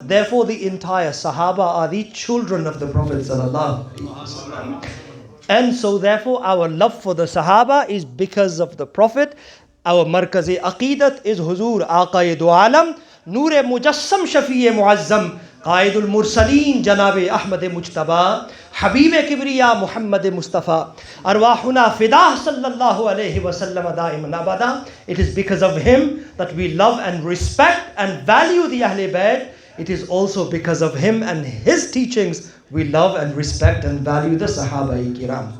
Therefore, the entire Sahaba are the children of the Prophet sallallahu alaihi wasallam. And so therefore our love for the Sahaba is because of the Prophet. Our markazi aqidat is Huzur Aqaid Alam, Noor Mujassam Shafi Muazzam, Qaidul Mursaleen Janabe Ahmad Mujtaba, Habib Kibriya Muhammad Mustafa, Arwahuna Fidah sallallahu alayhi wa sallam da'iman abada. It is because of him that we love and respect and value the Ahle Bayt. It is also because of him and his teachings we love and respect and value the Sahaba-i-Kiram.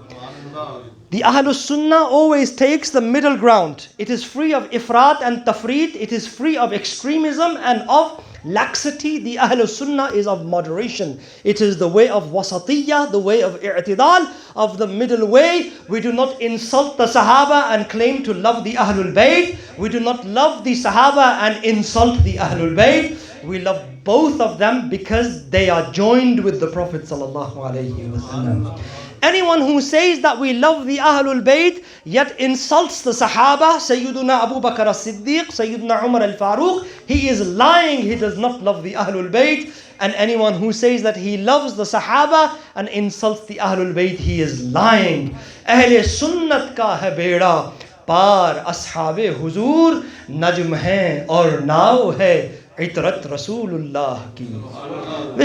The ahlus sunnah always takes the middle ground. It is free of ifrat and tafrit. It is free of extremism and of laxity. The ahlus sunnah is of moderation. It is the way of wasatiyya, the way of i'tidal, of the middle way. We do not insult the Sahaba and claim to love the Ahlul Bayt. We do not love the Sahaba and insult the Ahlul Bayt. We love both of them because they are joined with the Prophet sallallahu alaihi wasallam. Anyone who says that we love the Ahlul Bayt yet insults the Sahaba, Sayyiduna Abu Bakr as-Siddiq, Sayyiduna Umar al-Faruq, he is lying. He does not love the Ahlul Bayt. And anyone who says that he loves the Sahaba and insults the Ahlul Bayt, he is lying. Ahle Sunnat ka hai beda, par ashab-e huzur, najm hai aur nao hai. This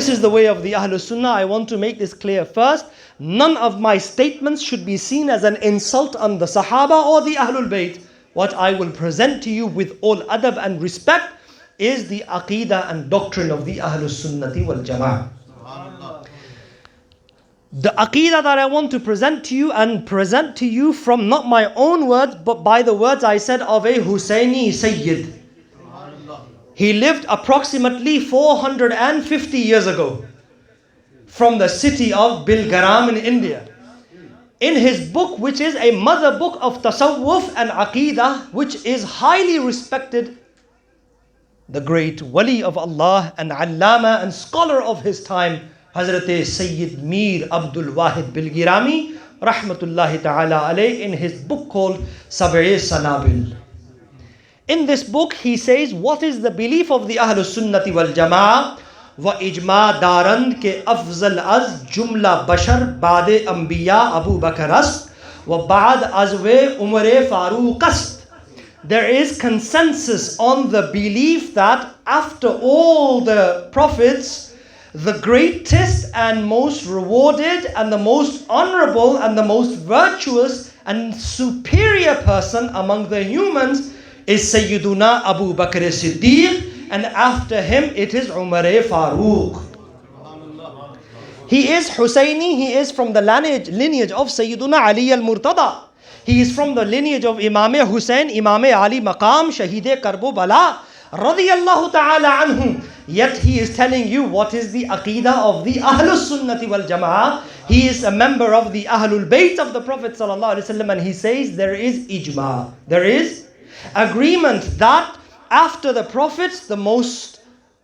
is the way of the Ahlus Sunnah. I want to make this clear first. None of my statements should be seen as an insult on the Sahaba or the Ahlul Bayt. What I will present to you with all adab and respect is the Aqidah and doctrine of the Ahlus Sunnati wal Jama'ah. The Aqidah that I want to present to you from not my own words but by the words I said of a Hussaini Syed. He lived approximately 450 years ago from the city of Bilgaram in India. In his book, which is a mother book of Tasawwuf and Aqidah, which is highly respected, the great Wali of Allah and Allama and scholar of his time, Hazrat Sayyid Mir Abdul Wahid Bilgirami, Rahmatullahi Ta'ala alayh, in his book called Sab'i Sanabil. In this book, he says, what is the belief of the Ahlus Sunnati wal Jama'ah? Wa ijma darand ke Afzal az jumla bashar ba'de anbiya Abu Bakr ast wa ba'd azwe Umar Faruq ast. There is consensus on the belief that after all the prophets, the greatest and most rewarded and the most honorable and the most virtuous and superior person among the humans is Sayyiduna Abu Bakr Siddiq, and after him it is Umar Faruq. He is Hussaini, he is from the lineage of Sayyiduna Ali al-Murtada. He is from the lineage of Imam Hussain, Imam Ali Maqam, Shahid Karbu Bala, radiyallahu ta'ala anhum. Yet he is telling you what is the Aqidah of the Ahlus Sunnati wal Jama'ah. He is a member of the Ahlul Bayt of the Prophet sallallahu alaihi wasallam, and he says there is ijma. There is agreement that after the prophets, the most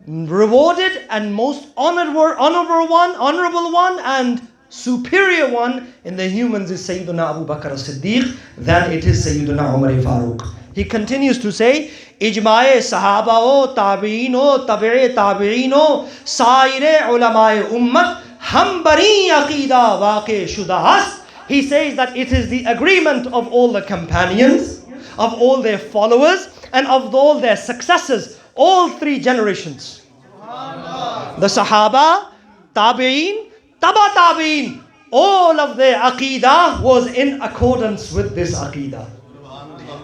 rewarded and most honorable one and superior one in the humans is Sayyiduna Abu Bakr as-Siddiq, then it is Sayyiduna Umar Faruq. He continues to say, Ijmae Sahaba o Tabi'in o Tabi'i Tabi'in o Saire Ulamae Ummat Ham Bari Aqida Waqe Shuda hast. He says that it is the agreement of all the companions, of all their followers, and of all their successors, all three generations. The Sahaba, Tabi'in, Taba Tabi'in, all of their Aqidah was in accordance with this Aqidah.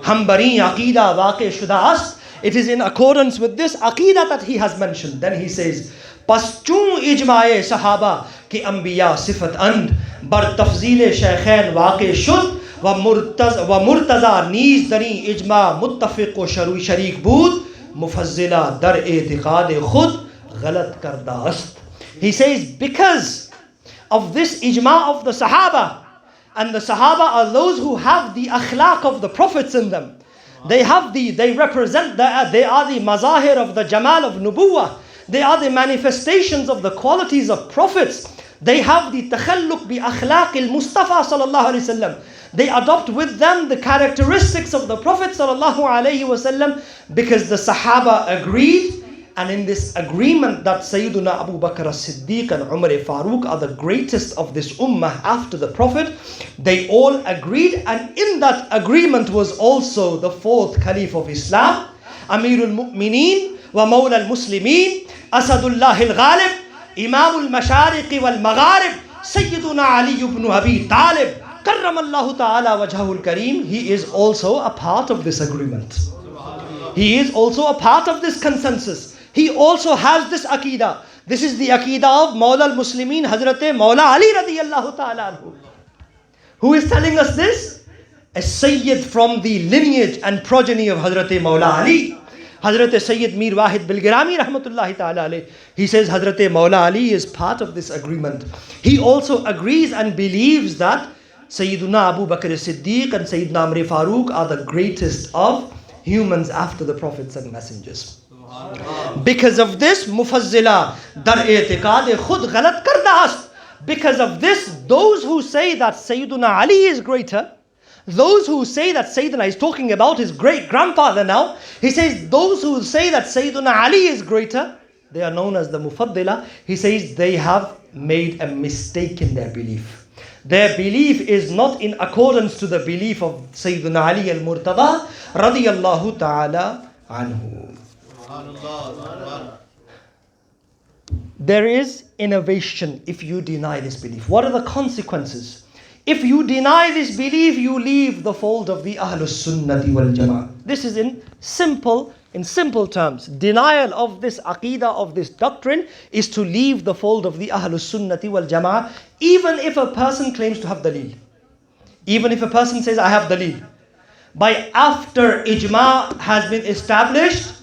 Hambari Aqidah Waqe Shuda ast. It is in accordance with this Aqidah that he has mentioned. Then he says, Pas chun ijmae Sahaba ki anbiya sifat and bar tafzile shaykhain waqe shud wa murtaza neez dari ijma muttafiq wa sharik bud mufazzila dar i'tiqad khud ghalat karda ast. He says, because of this ijma of the Sahaba, and the Sahaba are those who have the akhlaq of the prophets in them. They are the mazahir of the jamal of nubuwah. They are the manifestations of the qualities of prophets. They have the takhalluq bi akhlaq al-Mustafa sallallahu alayhi wasallam. They adopt with them the characteristics of the Prophet sallallahu alayhi wasallam because the Sahaba agreed And in this agreement that Sayyiduna Abu Bakr as-Siddiq and Umar Farooq are the greatest of this ummah after the Prophet, they all agreed, and in that agreement was also the fourth Caliph of Islam, Ameer al-Mu'mineen wa Mawla al-Muslimeen, Asadullah al-Ghalib, Imam al-Mashariq wal-Magharib, Sayyiduna Ali ibn Abi Talib, Karramallahu ta'ala wajhahu al-Kareem. He is also a part of this agreement. He is also a part of this consensus. He also has this Aqidah. This is the Aqidah of Mawla al-Muslimeen, Hazrat Mawla Ali radiyallahu ta'ala anhu. Who is telling us this? A Sayyid from the lineage and progeny of Hazrat Mawla Ali. Hazrat Sayyid Mir Wahid Bilgirami rahmatullahi ta'ala alayh. He says Hazrat Mawla Ali is part of this agreement. He also agrees and believes that Sayyiduna Abu Bakr as-Siddiq and Sayyidina Umar Farooq are the greatest of humans after the prophets and messengers. Because of this, Mufazzila dar i'tiqad khud galat kar dast. Because of this, those who say that Sayyiduna Ali is greater, those who say that Sayyidina is talking about his great grandfather now, he says those who say that Sayyiduna Ali is greater, they are known as the Mufaddila. He says they have made a mistake in their belief. Their belief is not in accordance to the belief of Sayyiduna Ali al-Murtada radiyallahu ta'ala anhu. There is innovation if you deny this belief. What are the consequences? If you deny this belief, you leave the fold of the ahlus sunnati wal jama'ah. This is in simple terms. Denial of this aqidah, of this doctrine, is to leave the fold of the ahlus sunnati wal jama'ah, even if a person claims to have dalil. Even if a person says, I have dalil. By after ijma has been established,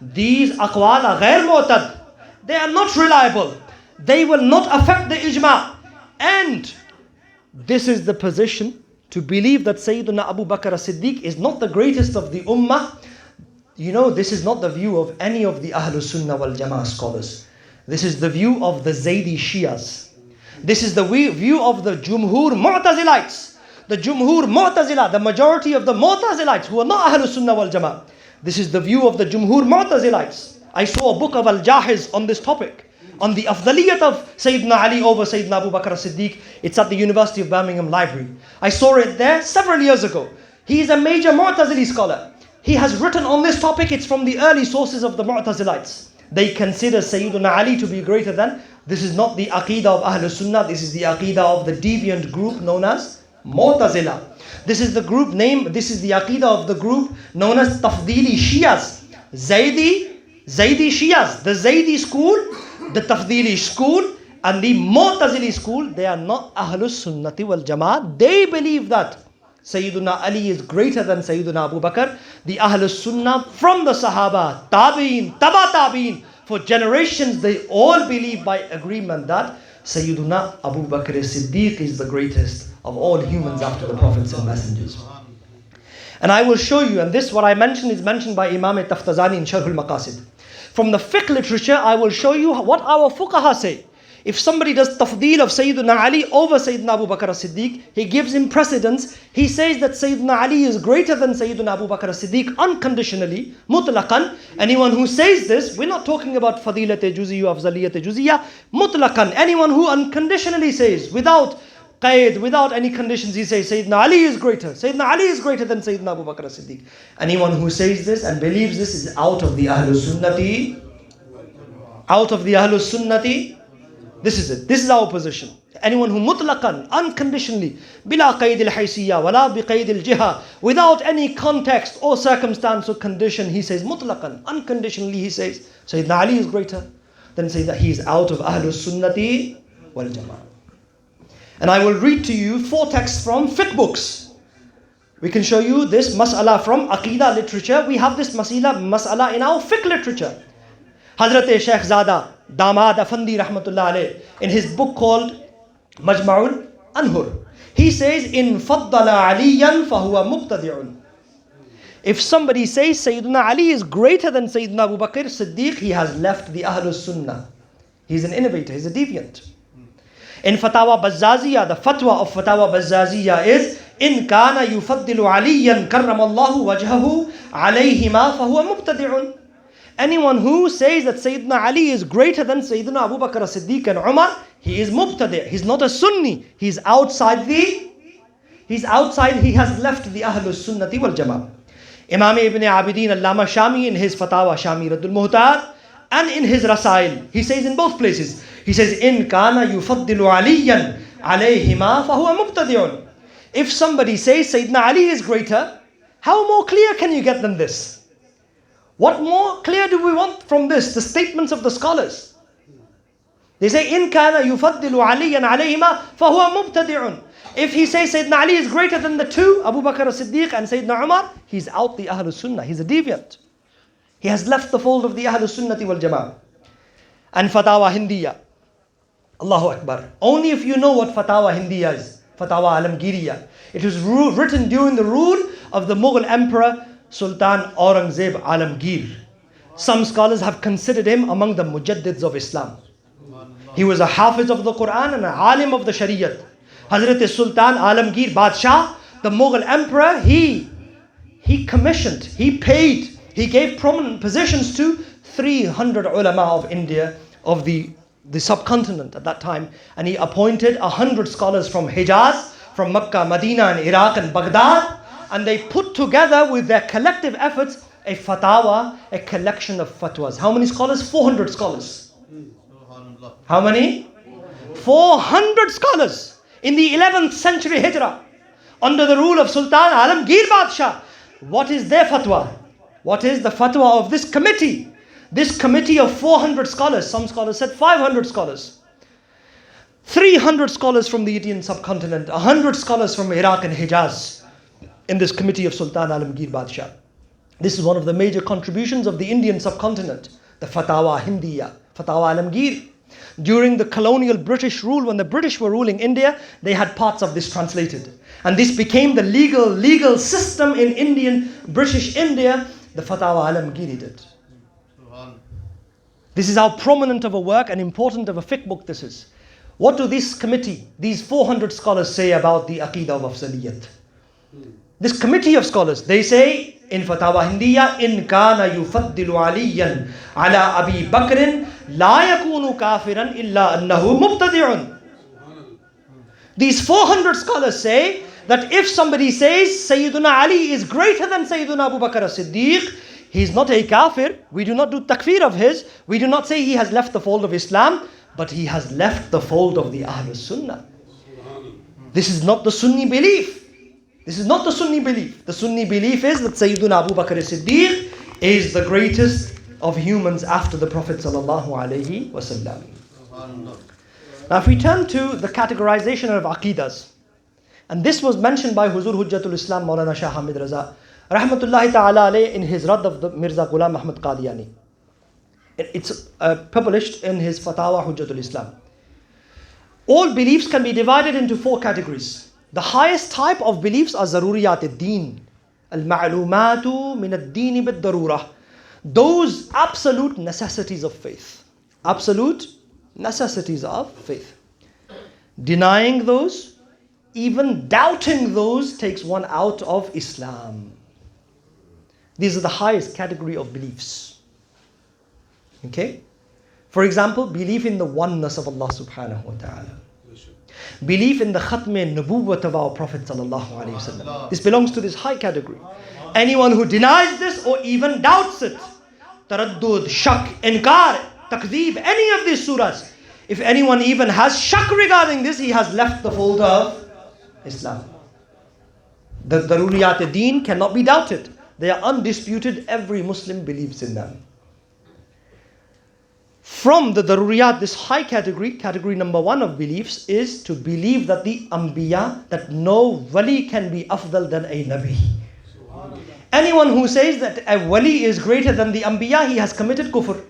these aqwal are ghair mu'tad. They are not reliable. They will not affect the ijma. And this is the position to believe that Sayyiduna Abu Bakr as-Siddiq is not the greatest of the ummah. You know, this is not the view of any of the ahlus sunnah wal jama'ah scholars. This is the view of the Zaidi Shias. This is the view of the Jumhur Mu'tazilites. The Jumhur Mu'tazila, the majority of the Mu'tazilites who are not ahlus sunnah wal jama'ah. This is the view of the Jumhur Mu'tazilites. I saw a book of Al-Jahiz on this topic, on the afdaliyat of Sayyidina Ali over Sayyidina Abu Bakr as-Siddiq. It's at the University of Birmingham Library. I saw it there several years ago. He is a major Mu'tazili scholar. He has written on this topic. It's from the early sources of the Mu'tazilites. They consider Sayyidina Ali to be greater than. This is not the Aqidah of Ahlus Sunnah. This is the Aqidah of the deviant group known as Mu'tazila. This is the group name. This is the Aqidah of the group known as Tafdili Shias. Zaidi Shias. The Zaidi school, the Tafdili school, and the Mu'tazili school, they are not Ahlus Sunnati wal Jama'ah. They believe that Sayyiduna Ali is greater than Sayyiduna Abu Bakr. The Ahlus Sunnah from the Sahaba, Tabi'in, Taba Tabi'in, for generations they all believe by agreement that Sayyiduna Abu Bakr as-Siddiq is the greatest of all humans after the prophets and messengers. And I will show you, and this what I mentioned is mentioned by Imam Taftazani in Sharh al-Maqasid. From the fiqh literature, I will show you what our fuqaha say. If somebody does tafdeel of Sayyidina Ali over Sayyidina Abu Bakr as-Siddiq, he gives him precedence. He says that Sayyidina Ali is greater than Sayyidina Abu Bakr as-Siddiq unconditionally, mutlaqan. Anyone who says this, we're not talking about fadilat-e juziyya, afzaliyat-e juziyya, mutlaqan. Anyone who unconditionally says, without qaid, without any conditions, he says Sayyidina Ali is greater. Sayyidina Ali is greater than Sayyidina Abu Bakr as-Siddiq. Anyone who says this and believes this is out of the ahlus sunnati. Out of the ahlus sunnati. This is it. This is our position. Anyone who mutlaqan, unconditionally, bila qaid al-haysiyya, wala bi qaid al-jiha, without any context or circumstance or condition, he says mutlaqan, unconditionally he says Sayyidina Ali is greater, then say that he is out of ahlus sunnati wal jama'ah. And I will read to you 4 texts from fiqh books. We can show you this mas'ala from aqidah literature. We have this mas'ala in our fiqh literature. Hazrat Shaykh Zada Damad Afandi rahmatullah alayh, in his book called Majma'ul Anhur, he says, in faddala aliyan fahuwa mubtadi'un. If somebody says Sayyidina Ali is greater than Sayyidina Abu Bakr Siddiq, he has left the ahlus sunnah. He's an innovator, he's a deviant. In Fatawa Bazzaziyah, the fatwa of Fatawa Bazzaziyah is, in kana yufaddilu aliyan karramallahu wajhahu alayhima fahuwa mubtadi'un. Anyone who says that Sayyidina Ali is greater than Sayyidina Abu Bakr as-Siddiq and Umar, he is mubtadi'. He's not a Sunni. He has left the ahlus sunnati wal jama'ah. Imam Ibn Abidin Allama Shami in his Fatawa Shami Raddul Muhtar and in his Rasail, he says in both places, he says, In kana yufaddilu aliyan alayhima fahuwa mubtadi'un. If somebody says Sayyidina Ali is greater, how more clear can you get than this? What more clear do we want from this? The statements of the scholars. They say, In kana yufaddilu aliyan alayhima fahuwa mubtadi'un. If he says Sayyidina Ali is greater than the two, Abu Bakr as-Siddiq and Sayyidina Umar, he's out the ahlus sunnah. He's a deviant. He has left the fold of the ahlus sunnati wal jama'ah. And Fatawa Hindiya. Allahu Akbar. Only if you know what Fatawa Hindiya is, Fatawa Alamgiriya. It was written during the rule of the Mughal Emperor Sultan Aurangzeb Alamgir. Some scholars have considered him among the mujaddids of Islam. He was a hafiz of the Quran and an alim of the Shariat. Hazrat Sultan Alamgir Badshah, the Mughal Emperor, he commissioned, he paid, he gave prominent positions to 300 ulama of India, of the subcontinent at that time, and he appointed 100 scholars from Hijaz, from Makkah, Medina and Iraq and Baghdad, and they put together with their collective efforts a fatawa, a collection of fatwas. How many scholars? 400 scholars. How many? 400 scholars in the 11th century Hijrah, under the rule of Sultan Alamgir Badshah. What is their fatwa? What is the fatwa of this committee? This committee of 400 scholars, some scholars said 500 scholars. 300 scholars from the Indian subcontinent, 100 scholars from Iraq and Hijaz in this committee of Sultan Alamgir Badshah. This is one of the major contributions of the Indian subcontinent, the Fatawa Hindiya, Fatawa Alamgir. During the colonial British rule, when the British were ruling India, they had parts of this translated. And this became the legal system in British India. The Fatawa Alamgiri did. This is how prominent of a work and important of a fiqh book this is. What do this committee, these 400 scholars say about the Aqidah of Afzaliyat? This committee of scholars, they say in Fatawa Hindiya, In kana yufaddilu aliyan ala Abi Bakrin la yakunu kafiran illa annahu mubtadi'un. These 400 scholars say that if somebody says Sayyiduna Ali is greater than Sayyiduna Abu Bakr as-Siddiq, he's not a kafir. We do not do takfir of his. We do not say he has left the fold of Islam, but he has left the fold of the ahlus sunnah. This is not the Sunni belief. This is not the Sunni belief. The Sunni belief is that Sayyiduna Abu Bakr as-Siddiq is the greatest of humans after the Prophet sallallahu alaihi wasallam. Now if we turn to the categorization of aqidas, and this was mentioned by Huzur Hujjatul Islam Maulana Shah Hamid Raza Rahmatullahi Ta'ala alayh in his Radd of the Mirza Ghulam Ahmad Qadiani. It's published in his Fatawa Hujjatul Islam. All beliefs can be divided into 4 categories. The highest type of beliefs are Zaruriyat ad-Din. Al-Ma'lumatu min ad-Dini bid-Darurah. Those absolute necessities of faith. Absolute necessities of faith. Denying those, even doubting those, takes one out of Islam. These are the highest category of beliefs. Okay? For example, belief in the oneness of Allah subhanahu wa ta'ala. Belief in the khatm nubuwwat of our Prophet sallallahu alaihi wasallam. This belongs to this high category. Anyone who denies this or even doubts it, taraddud, shak, inkar, takdeeb, any of these surahs, if anyone even has shak regarding this, he has left the fold of Islam. The Daruriyat ad-Din cannot be doubted. They are undisputed. Every Muslim believes in them. From the Daruriyat, this high category number 1 of beliefs is to believe that the Anbiya, that no wali can be afdal than a Nabi. Anyone who says that a wali is greater than the Anbiya, he has committed kufr.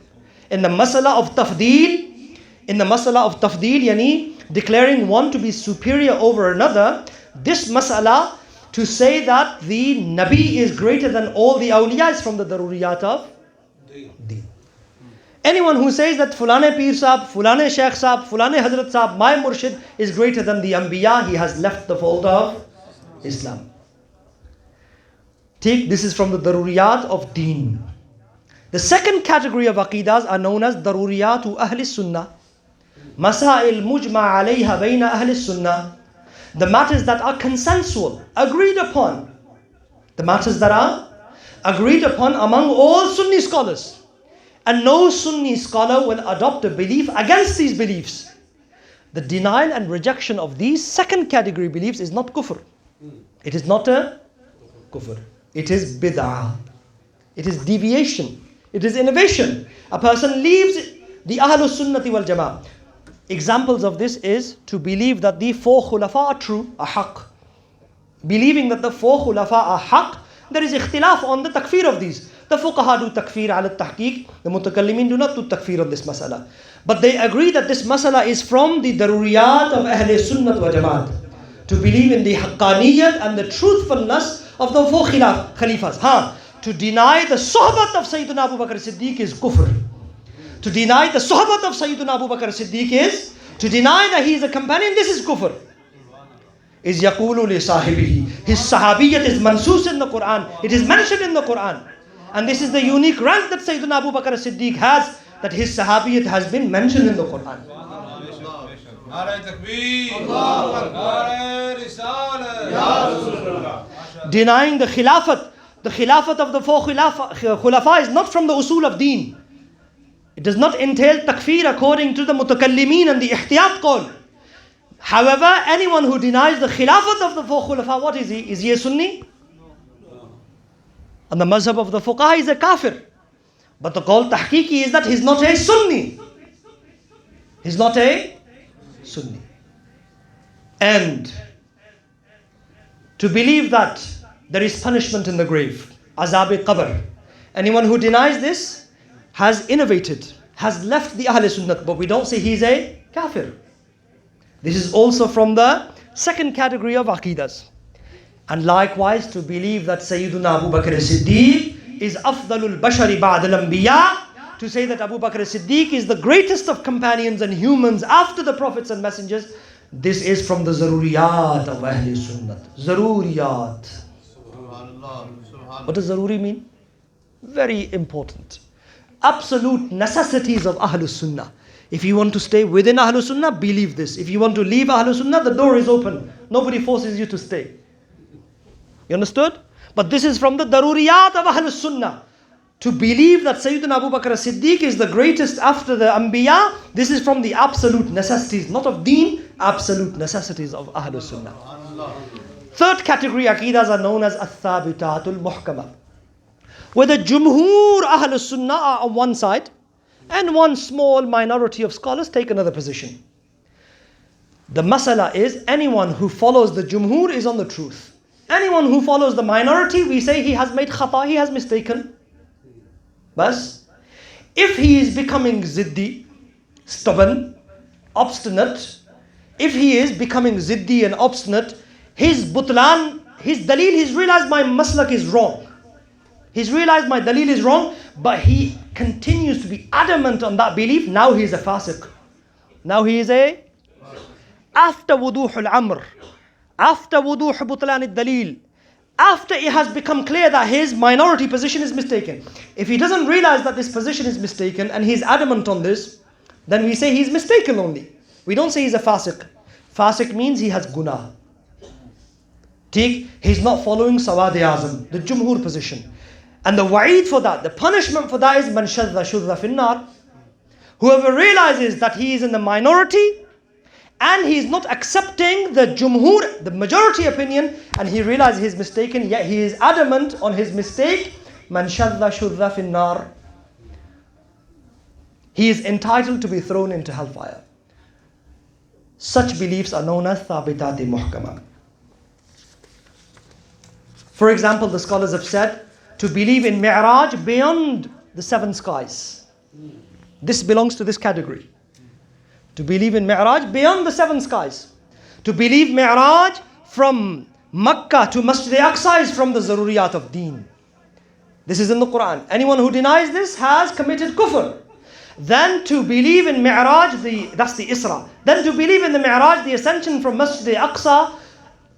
In the masala of tafdeel, yani declaring one to be superior over another, this masala to say that the Nabi is greater than all the awliya is from the Daruriyat of Deen. Anyone who says that Fulane Peer Sahab, Fulane Sheikh Sahab, Fulane Hazrat Sahab, my Murshid is greater than the Anbiya, he has left the fold of Islam. This is from the Daruriyat of Deen. The second category of aqidas are known as daruriyatu ahli sunnah. Masail mujma alayha bayna ahli sunnah. The matters that are consensual, agreed upon. The matters that are agreed upon among all Sunni scholars. And no Sunni scholar will adopt a belief against these beliefs. The denial and rejection of these second category beliefs is not kufr. It is not a kufr. It is bid'ah. It is deviation. It is innovation. A person leaves the ahlus sunnati wal jama'ah. Examples of this is to believe that the four khulafa are true, are haqq. Believing that the four khulafa are haqq, there is ikhtilaf on the takfir of these. The fuqaha do takfir ala tahqiq, the mutakallimin do not do takfir on this masala. But they agree that this masala is from the daruriyat of Ahle Sunnat wa Jamaat. To believe in the haqqaniyat and the truthfulness of the four khalifas. To deny the sohbat of Sayyidina Abu Bakr Siddiq is kufr. To deny the sohbat of Sayyidina Abu Bakr Siddiq is, to deny that he is a companion, this is kufr. Is yaqulu li sahibihi. His sahabiyyat is mansus in the Quran. It is mentioned in the Quran. And this is the unique rank that Sayyidina Abu Bakr Siddiq has, that his sahabiyyat has been mentioned in the Quran. Denying the khilafat of the four khulafa is not from the usul of deen. It does not entail takfir according to the mutakallimin and the ihtiyat qawl. However, anyone who denies the khilafat of the four khulafa, what is he? Is he a Sunni? And the mazhab of the fuqaha is a kafir. But the qawl tahqiqi is that he's not a Sunni. He's not a Sunni. And to believe that there is punishment in the grave, azab-e-qabr. Anyone who denies this has innovated, has left the Ahle Sunnat, but we don't say he's a kafir. This is also from the second category of aqidas. And likewise, to believe that Sayyiduna Abu Bakr Siddiq is afdalul bashari ba'd al-anbiya, to say that Abu Bakr Siddiq is the greatest of companions and humans after the prophets and messengers, this is from the zaruriyat of Ahle Sunnat. Zaruriyat. What does zaruri mean? Very important. Absolute necessities of ahlus sunnah. If you want to stay within ahlus sunnah, believe this. If you want to leave ahlus sunnah, the door is open. Nobody forces you to stay. You understood? But this is from the daruriyat of ahlus sunnah. To believe that Sayyidina Abu Bakr Siddiq is the greatest after the Anbiya, this is from the absolute necessities, not of deen, absolute necessities of ahlus sunnah. Third category aqidas are known as al-thabitatul muhkama, where the jumhur ahlus sunnah are on one side and one small minority of scholars take another position. The masala is anyone who follows the jumhur is on the truth. Anyone who follows the minority, we say he has made khata, he has mistaken. Bas, if he is becoming ziddi, stubborn, obstinate, if he is becoming ziddi and obstinate, his butlan, his dalil, he's realized my maslak is wrong. He's realized my dalil is wrong, but he continues to be adamant on that belief. Now he is a fasiq. Now he is a, after wuduh al-amr, after wuduh butlan al-dalil, after it has become clear that his minority position is mistaken. If he doesn't realize that this position is mistaken and he's adamant on this, then we say he's mistaken only. We don't say he's a fasiq. Fasiq means he has guna. He's not following Sawad-e Azam, the Jumhur position. And the wa'id for that, the punishment for that is man shadda shudda finnar. Whoever realizes that he is in the minority and he is not accepting the Jumhur, the majority opinion, and he realizes he is mistaken, yet he is adamant on his mistake, man shadda shudda finnar. He is entitled to be thrown into hellfire. Such beliefs are known as thabitati muhkama. For example, the scholars have said, to believe in Mi'raj beyond the seven skies. This belongs to this category. To believe in Mi'raj beyond the seven skies. To believe Mi'raj from Makkah to Masjid Aqsa is from the zaruriyat of deen. This is in the Quran. Anyone who denies this has committed kufr. Then to believe in Mi'raj, that's the Isra. Then to believe in the Mi'raj, the ascension from Masjid Aqsa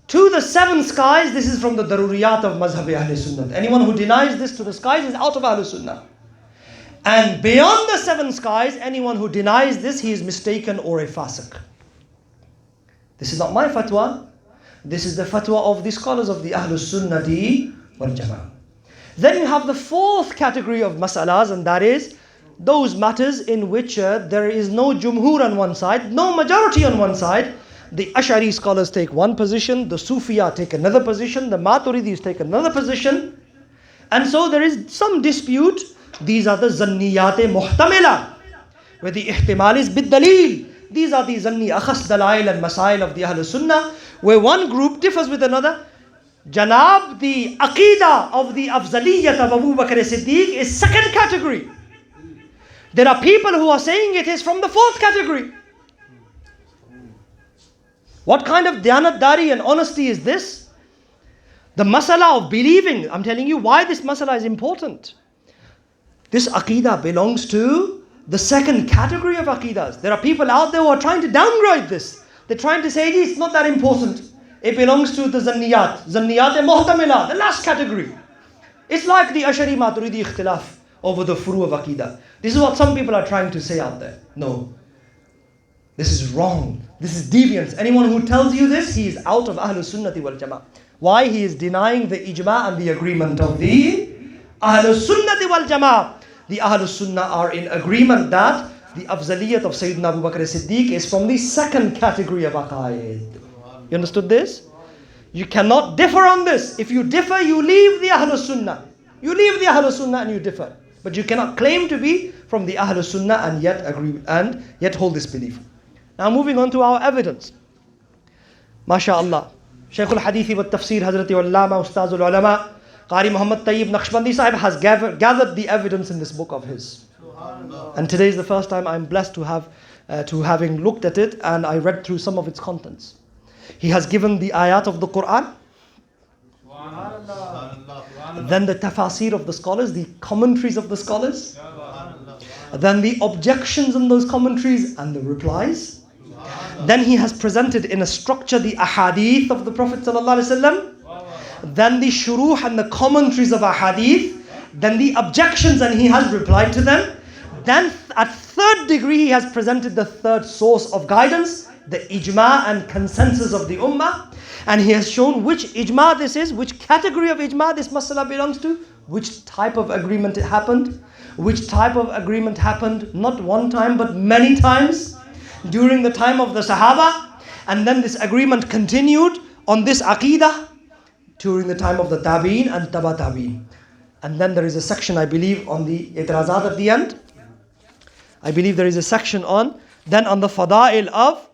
to the seven skies, this is from the daruriyat of mazhab Ahle Sunnah. Anyone who denies this to the skies is out of Ahle Sunnah. And beyond the 7 skies, anyone who denies this, he is mistaken or a fasiq. This is not my fatwa. This is the fatwa of the scholars of the ahlus sunnati wal jama'ah. Then you have the 4th category of masalas, and that is those matters in which there is no jumhur on one side, no majority on one side. The Ash'ari scholars take one position, the Sufiya take another position, the Maturidis take another position. And so there is some dispute. These are the Zanniyat Muhtamila, where the ihtimal is bid-dalil. These are the Zanni Akhas Dalail and Masail of the Ahlus Sunnah, where one group differs with another. Janab, the Aqidah of the Afzaliyyat of Abu Bakr Siddiq is 2nd category. There are people who are saying it is from the 4th category. What kind of diyanatdari and honesty is this? The masala of believing, I'm telling you why this masala is important. This aqidah belongs to the 2nd category of aqidas. There are people out there who are trying to downgrade this. They're trying to say it's not that important. It belongs to the Zanniyat. Zanniyat Muhtamila, the last category. It's like the Ash'ari Maturidi ikhtilaf over the furu of aqidah. This is what some people are trying to say out there. No. This is wrong. This is deviance. Anyone who tells you this, he is out of ahlus sunnati wal jama'ah. Why? He is denying the ijma and the agreement of the ahlus sunnati wal jama'ah. The ahlus sunnah are in agreement that the afzaliyat of Sayyidina Abu Bakr Siddiq is from the 2nd category of aqaid. You understood this? You cannot differ on this. If you differ, you leave the ahlus sunnah. You leave the ahlus sunnah and you differ. But you cannot claim to be from the ahlus sunnah and yet agree and yet hold this belief. Now moving on to our evidence. MashaAllah. Shaykh al-Hadithi wa Tafsir Hazrat Allama Ustaz al-Ulama Qari Muhammad Tayyib Naqshbandi Sahib has gathered the evidence in this book of his. And today is the first time I'm blessed to having looked at it, and I read through some of its contents. He has given the ayat of the Quran, then the tafasir of the scholars, the commentaries of the scholars, then the objections in those commentaries and the replies. Then he has presented in a structure the ahadith of the Prophet ﷺ, then the shuruh and the commentaries of ahadith, then the objections and he has replied to them. Then at 3rd degree he has presented the 3rd source of guidance, the ijma and consensus of the ummah. And he has shown which ijma this is, which category of ijma this masala belongs to, which type of agreement it happened, which type of agreement happened not one time but many times during the time of the Sahaba. And then this agreement continued on this aqidah during the time of the Tabi'in and Taba Tabi'in. And then there is a section, I believe, on the itirazat at the end. I believe there is a section on the fada'il of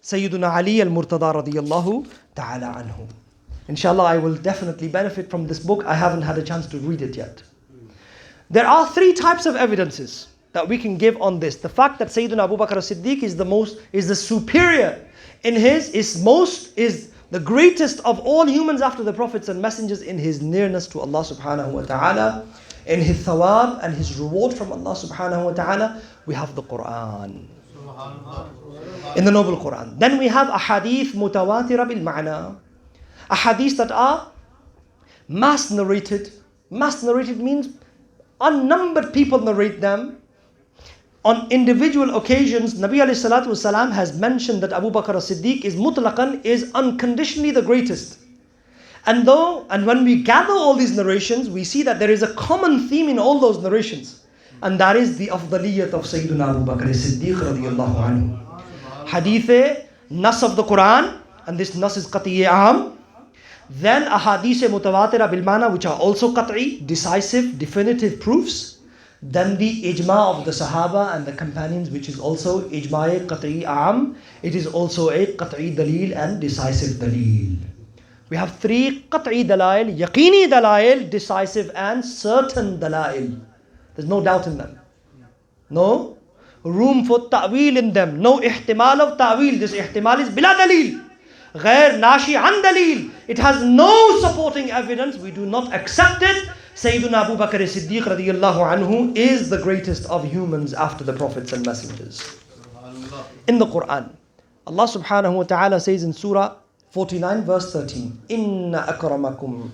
Sayyiduna Ali al-Murtada radiyallahu ta'ala anhu. Inshallah, I will definitely benefit from this book. I haven't had a chance to read it yet. There are 3 types of evidences that we can give on this. The fact that Sayyiduna Abu Bakr as-Siddiq is the superior in is the greatest of all humans after the prophets and messengers in his nearness to Allah subhanahu wa ta'ala, in his thawab and his reward from Allah subhanahu wa ta'ala. We have the Quran. In the noble Quran. Then we have ahadith mutawatira bil ma'na. Ahadith that are mass narrated. Mass narrated means unnumbered people narrate them. On individual occasions, Nabi alayhi salatu wasalam has mentioned that Abu Bakr as-Siddiq is mutlaqan, is unconditionally the greatest. And when we gather all these narrations, we see that there is a common theme in all those narrations. And that is the afdaliyat of Sayyiduna Abu Bakr as-Siddiq radiyallahu anhu. Hadith, nas of the Quran, and this nas is qat'i aam. Then ahadith mutawatira bil mana, which are also qat'i, decisive, definitive proofs. Then the ijma of the Sahaba and the companions, which is also ijma qat'i aam. It is also a qat'i dalil and decisive dalil. We have 3 qat'i dalail, yaqini dalail, decisive and certain dalail. There's no doubt in them. No room for ta'wil in them. No ihtimal of ta'wil. This ihtimal is bila dalil. Ghair nashi an dalil. It has no supporting evidence. We do not accept it. Sayyiduna Abu Bakr as-Siddiq radiyallahu anhu is the greatest of humans after the prophets and messengers. In the Quran, Allah subhanahu wa ta'ala says in Surah 49 verse 13, Inna akramakum.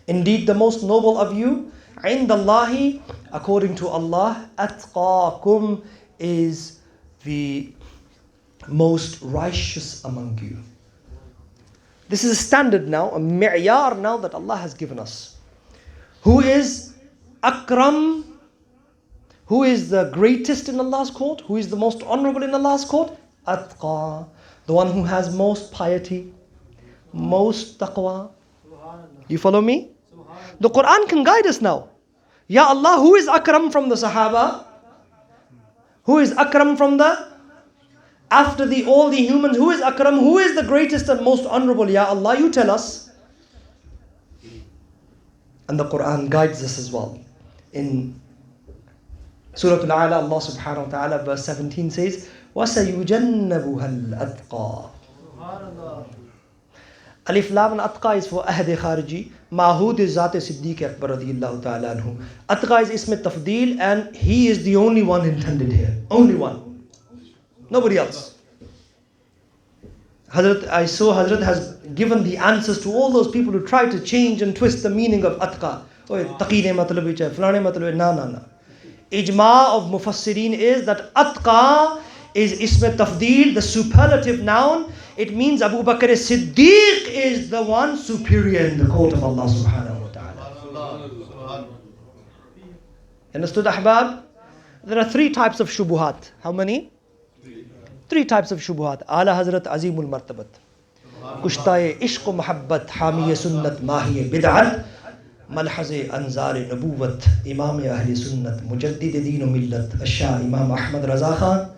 Indeed, the most noble of you, عند الله, according to Allah, أتقاكم is the most righteous among you. This is a standard now, a mi'yar now that Allah has given us. Who is Akram? Who is the greatest in Allah's court? Who is the most honorable in Allah's court? Atqa, the one who has most piety, most taqwa. You follow me? The Quran can guide us now. Ya Allah, who is Akram from the Sahaba? Who is Akram from after all the humans, who is Akram? Who is the greatest and most honorable? Ya Allah, you tell us. And the Quran guides us as well. In Surah Al-A'la, Allah subhanahu wa ta'ala, verse 17 says, وَسَيُجَنَّبُهَا الْأَتْقَى. Alif Lam and Atqa is for Ahd Khariji. Mahud is Zat Siddiq Akbar radiyallahu ta'ala anhu. Atqa is Ism Tafdeel, and he is the only one intended here. Only one. Nobody else. I saw Hazrat has given the answers to all those people who try to change and twist the meaning of Atqa. Taqi ne matlab hai, flane matlab hai. No. Ijma of Mufassirin is that Atqa is Ism Tafdeel, the superlative noun. It means Abu Bakr as-Siddiq is the one superior in the court of Allah subhanahu wa ta'ala. Understood, Ahbab? There are three types of shubuhat. How many? Three types of shubuhat. Ala Hazrat Azimul Martabat. Kushtaye Ishq Muhabbat Hamiye Sunnat Mahiye Bid'at Malhaze Anzare Nabuwat Imam Ahle Sunnat Mujaddid Deen Millat Ashah Imam Ahmad Raza Khan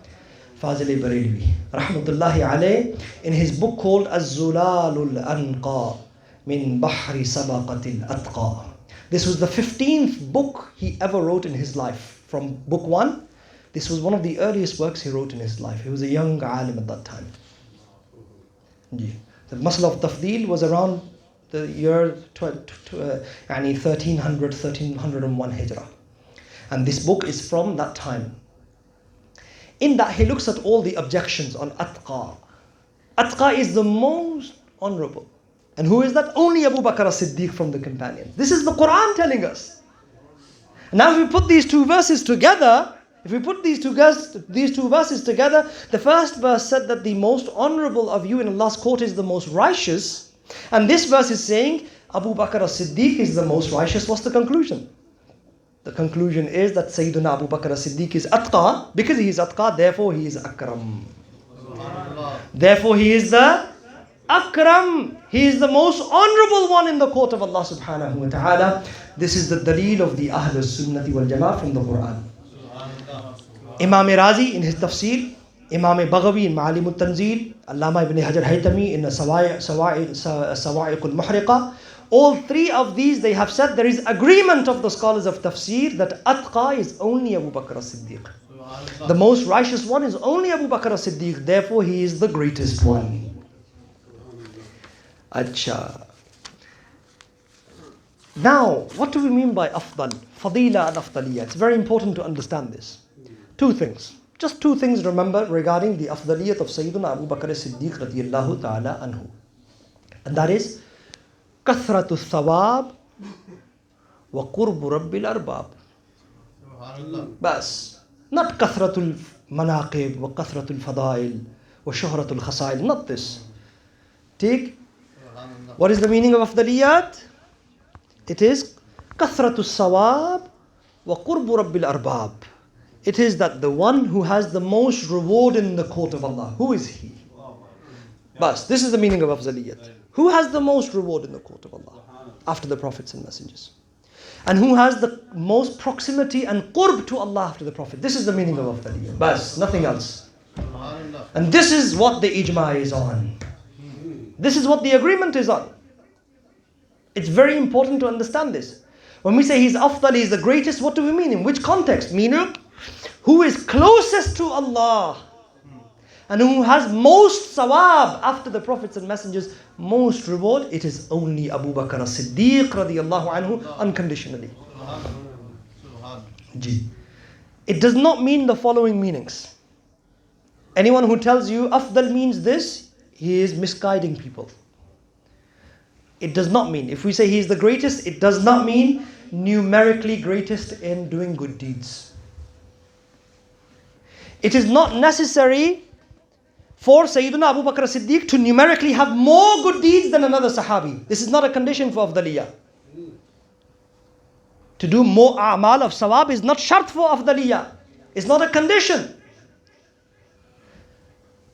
Fazil Barelvi Rahmatullahi alayh, in his book called Az-Zulalul Anqa Min Bahri Sabaqatil Atqa. This was the 15th book he ever wrote in his life. From book 1, this was one of the earliest works he wrote in his life. He was a young alim at that time. The Masla of Tafdeel was around the year 1301 Hijrah. And this book is from that time. In that he looks at all the objections on Atqa. Atqa is the most honorable. And who is that? Only Abu Bakr as-Siddiq from the companions. This is the Quran telling us. Now if we put these two verses together, the first verse said that the most honorable of you in Allah's court is the most righteous. And this verse is saying Abu Bakr as-Siddiq is the most righteous. What's the conclusion? The conclusion is that Sayyiduna Abu Bakr as-Siddiq is Atqa. Because he is Atqa, therefore he is Akram. Therefore he is the Akram. He is the most honorable one in the court of Allah subhanahu wa ta'ala. This is the daleel of the ahlus sunnati wal jama'ah from the Quran. Imam Razi in his tafsir, Imam Baghawi in Ma'alim al-Tanzil, Allama ibn Hajar Haytami in Sawa'iq al-Muhriqa. All three of these, they have said there is agreement of the scholars of tafsir that Atqa is only Abu Bakr as-Siddiq. The most righteous one is only Abu Bakr as-Siddiq. Therefore, he is the greatest one. Acha. Now, what do we mean by Afdal? Fadila and Afdaliyya. It's very important to understand this. Two things. Just two things remember regarding the Afdaliyat of Sayyidina Abu Bakr as-Siddiq radiyallahu ta'ala anhu. And that is Kathratu Thawab wa Qurbu Rabbil Arbab. Bas. Not Kathratul Manaqib wa Kathratul Fadail wa Shuhratul Khasail. Not this. Take. What is the meaning of Afdaliyat? It is Kathratu Sawab wa Qurbu Rabbil Arbab. It is that the one who has the most reward in the court of Allah. Who is he? Bas, this is the meaning of Afzaliyat. Who has the most reward in the court of Allah? After the prophets and messengers. And who has the most proximity and qurb to Allah after the prophet? This is the meaning of Afdaliyat. Bas, nothing else. And this is what the ijma is on. This is what the agreement is on. It's very important to understand this. When we say he's Afdal, he's the greatest, what do we mean? In which context? Meaning, who is closest to Allah and who has most sawab after the prophets and messengers, most reward, it is only Abu Bakr as-Siddiq radiyallahu anhu unconditionally. It does not mean the following meanings. Anyone who tells you Afdal means this, he is misguiding people. It does not mean, if we say he is the greatest, it does not mean numerically greatest in doing good deeds. It is not necessary for Sayyidina Abu Bakr Siddiq to numerically have more good deeds than another Sahabi. This is not a condition for Afdaliyah. To do more a'mal of sawab is not shart for Afdaliyah. It's not a condition.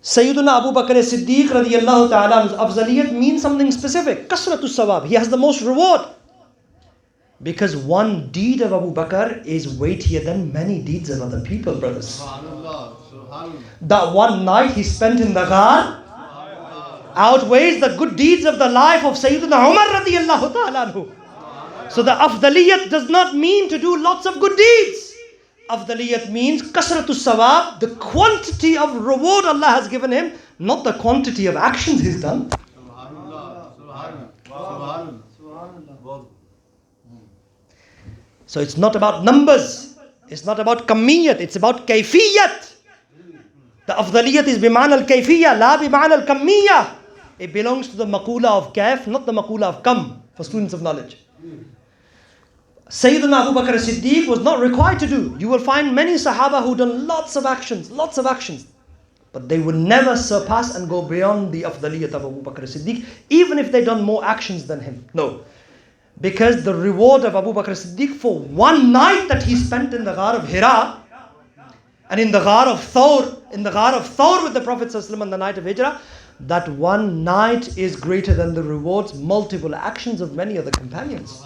Sayyidina Abu Bakr Siddiq radiyallahu ta'ala Afzaliyat means something specific. Kasratu sawab. He has the most reward. Because one deed of Abu Bakr is weightier than many deeds of other people, brothers. That one night he spent in the ghar outweighs the good deeds of the life of Sayyidina Umar radiyallahu ta'ala anhu. So the Afdaliyat does not mean to do lots of good deeds. Afdaliyat means kasratu sawab, the quantity of reward Allah has given him, not the quantity of actions he's done. So it's not about numbers, it's not about kamiyat, it's about kayfiyat. The Afdaliyat is bima'na al-kayfiyya, la bima'na al-kamiyya. It belongs to the maqula of kayf, not the maqula of kam, for students of knowledge. Sayyidina Abu Bakr Siddiq was not required to do. You will find many Sahaba who done lots of actions. But they will never surpass and go beyond the Afdaliyat of Abu Bakr Siddiq, even if they done more actions than him. No. Because the reward of Abu Bakr Siddiq for one night that he spent in the Ghar of Hira, and in the Ghar of Thawr with the Prophet ﷺ on the night of Hijrah, that one night is greater than the rewards, multiple actions of many other companions.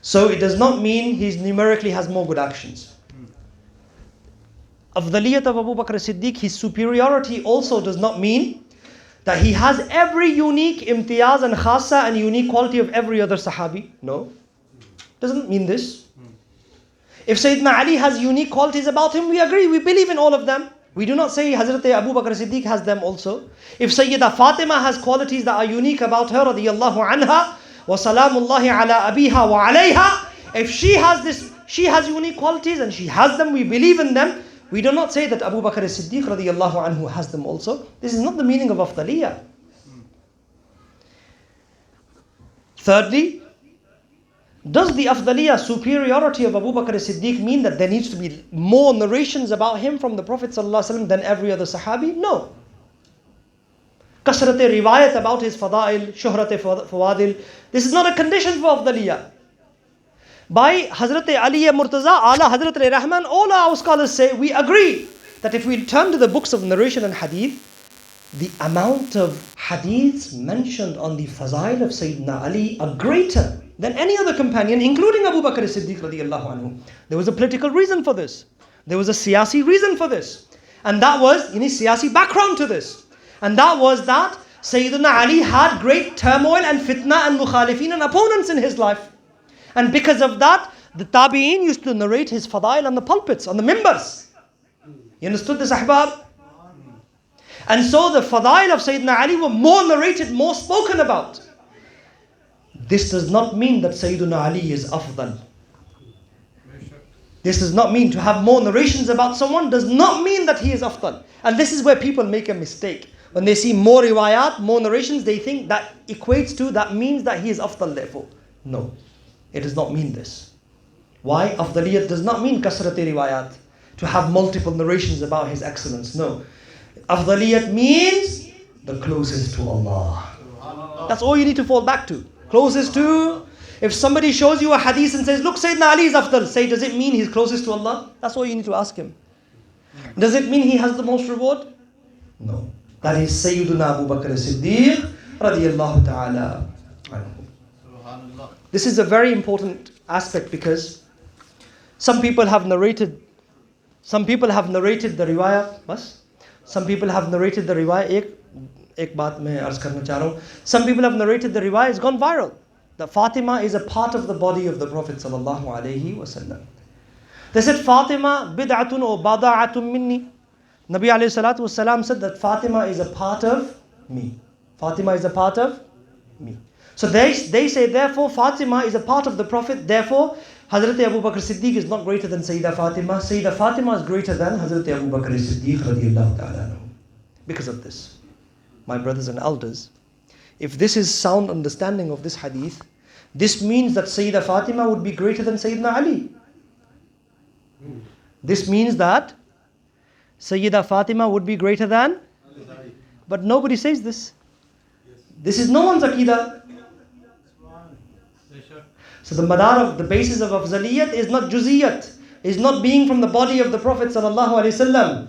So it does not mean he numerically has more good actions. Afdaliyat of Abu Bakr Siddiq, his superiority also does not mean that he has every unique imtiyaz and khasa and unique quality of every other Sahabi. No. Doesn't mean this. If Sayyidina Ali has unique qualities about him, we agree, we believe in all of them. We do not say Hazrat Abu Bakr Siddiq has them also. If Sayyida Fatima has qualities that are unique about her, radiyallahu anha, wa salamullahi ala abiha wa alayha, if she has unique qualities and she has them, we believe in them. We do not say that Abu Bakr Siddiq radiyallahu anhu has them also. This is not the meaning of Afdaliyah. Thirdly, does the Afdaliyah, superiority of Abu Bakr Siddiq mean that there needs to be more narrations about him from the Prophet ﷺ than every other Sahabi? No. Kasrat-e riwayat about his fada'il, shuhrat-e fawadil, this is not a condition for Afdaliyah. By Hazrat Ali Murtaza, Ala Hazrat Rahman, all our scholars say, we agree that if we turn to the books of narration and hadith, the amount of hadiths mentioned on the fazail of Sayyidina Ali are greater than any other companion, including Abu Bakr Siddiq radiyallahu anhu. There was a political reason for this. There was a siyasi reason for this. And that was, siyasi background to this. And that was that Sayyidina Ali had great turmoil and fitna and mukhalifin and opponents in his life. And because of that, the tabi'een used to narrate his fadail on the pulpits, on the mimbars. You understood this, ahbab? And so the fadail of Sayyidina Ali were more narrated, more spoken about. This does not mean that Sayyidina Ali is afdal. This does not mean to have more narrations about someone does not mean that he is afdal. And this is where people make a mistake. When they see more riwayat, more narrations, they think that equates to, that means that he is afdal therefore. No, it does not mean this. Why? Afdaliyat does not mean kasrat-e riwayat, to have multiple narrations about his excellence. No. Afdaliyat means the closest to Allah. That's all you need to fall back to. Closest to, if somebody shows you a hadith and says, look, Sayyidina Ali is afdal, say, does it mean he's closest to Allah? That's all you need to ask him. Does it mean he has the most reward? No. That is Sayyiduna Abu Bakr Siddiq radiyallahu ta'ala anhu. This is a very important aspect because some people have narrated the riwayah, bas? Some people have narrated the riwayah, ek baat main arz karna cha raha hu. Some people have narrated the riwayah, it's gone viral. That Fatima is a part of the body of the Prophet sallallahu alaihi wasallam. They said Fatima bid'atun or bada'atun minni. Nabi alayhi salatu wasalam said that Fatima is a part of me. Fatima is a part of me. So they say therefore Fatima is a part of the Prophet, therefore Hazrat Abu Bakr Siddiq is not greater than Sayyida Fatima. Sayyida Fatima is greater than Hazrat Abu Bakr Siddiq radiyallahu ta'ala anhu. Because of this, my brothers and elders, If this is sound understanding of this hadith, this means that Sayyida Fatima would be greater than Sayyidina Ali. This means that Sayyida Fatima would be greater than, but nobody says this. This is no one's aqidah. So the madar of the basis of afzaliyat is not juziyat, is not being from the body of the Prophet sallallahu alaihi wasallam.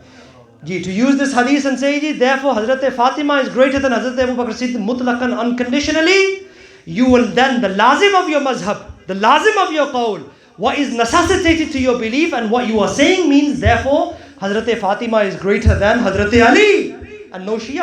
To use this hadith and say, therefore Hazrat Fatima is greater than Hazrat Abu Bakr Siddiq mutlaqan unconditionally, you will then, the lazim of your mazhab, the lazim of your qawl, what is necessitated to your belief and what you are saying means, therefore Hazrat Fatima is greater than Hazrat Ali. And no Shia